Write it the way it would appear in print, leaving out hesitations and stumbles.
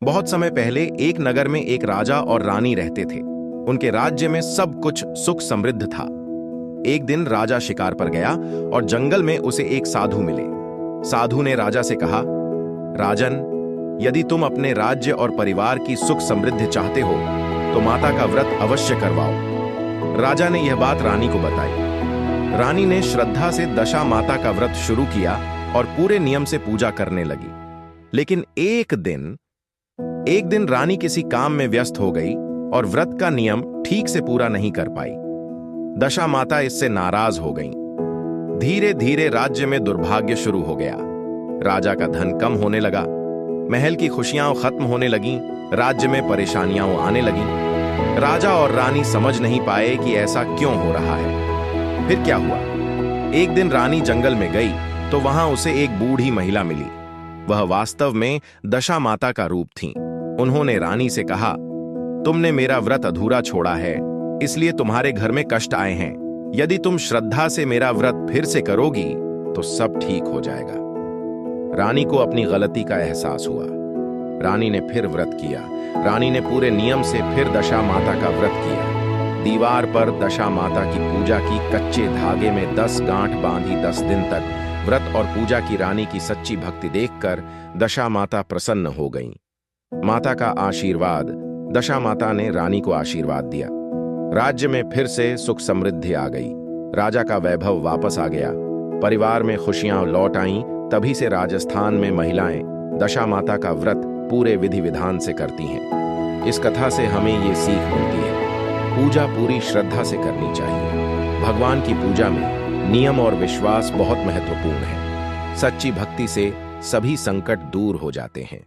बहुत समय पहले एक नगर में एक राजा और रानी रहते थे। उनके राज्य में सब कुछ सुख समृद्ध था। एक दिन राजा शिकार पर गया और जंगल में उसे एक साधु मिले। साधु ने राजा से कहा, राजन, यदि तुम अपने राज्य और परिवार की सुख समृद्धि चाहते हो तो माता का व्रत अवश्य करवाओ। राजा ने यह बात रानी को बताई। रानी ने श्रद्धा से दशा माता का व्रत शुरू किया और पूरे नियम से पूजा करने लगी। लेकिन एक दिन रानी किसी काम में व्यस्त हो गई और व्रत का नियम ठीक से पूरा नहीं कर पाई। दशा माता इससे नाराज हो गईं। धीरे धीरे राज्य में दुर्भाग्य शुरू हो गया। राजा का धन कम होने लगा, महल की खुशियां खत्म होने लगीं, राज्य में परेशानियां आने लगीं। राजा और रानी समझ नहीं पाए कि ऐसा क्यों हो रहा है। फिर क्या हुआ? एक दिन रानी जंगल में गई तो वहां उसे एक बूढ़ी महिला मिली। वह वास्तव में दशा माता का रूप थी। उन्होंने रानी से कहा, तुमने मेरा व्रत अधूरा छोड़ा है, इसलिए तुम्हारे घर में कष्ट आए हैं। यदि तुम श्रद्धा से मेरा व्रत फिर से करोगी तो सब ठीक हो जाएगा। रानी को अपनी गलती का एहसास हुआ। रानी ने फिर व्रत किया। रानी ने पूरे नियम से फिर दशा माता का व्रत किया। दीवार पर दशा माता की पूजा की, कच्चे धागे में 10 गांठ बांधी 10 दिन तक व्रत और पूजा की। रानी की सच्ची भक्ति देखकर दशा माता प्रसन्न हो गईं। माता का आशीर्वाद। दशा माता ने रानी को आशीर्वाद दिया। राज्य में फिर से सुख समृद्धि आ गई। राजा का वैभव वापस आ गया। परिवार में खुशियां लौट आईं। तभी से राजस्थान में महिलाएं दशा माता का व्रत पूरे विधि विधान से करती हैं। इस कथा से हमें ये सीख मिलती है, पूजा पूरी श्रद्धा से करनी चाहिए। भगवान की पूजा में नियम और विश्वास बहुत महत्वपूर्ण है। सच्ची भक्ति से सभी संकट दूर हो जाते हैं।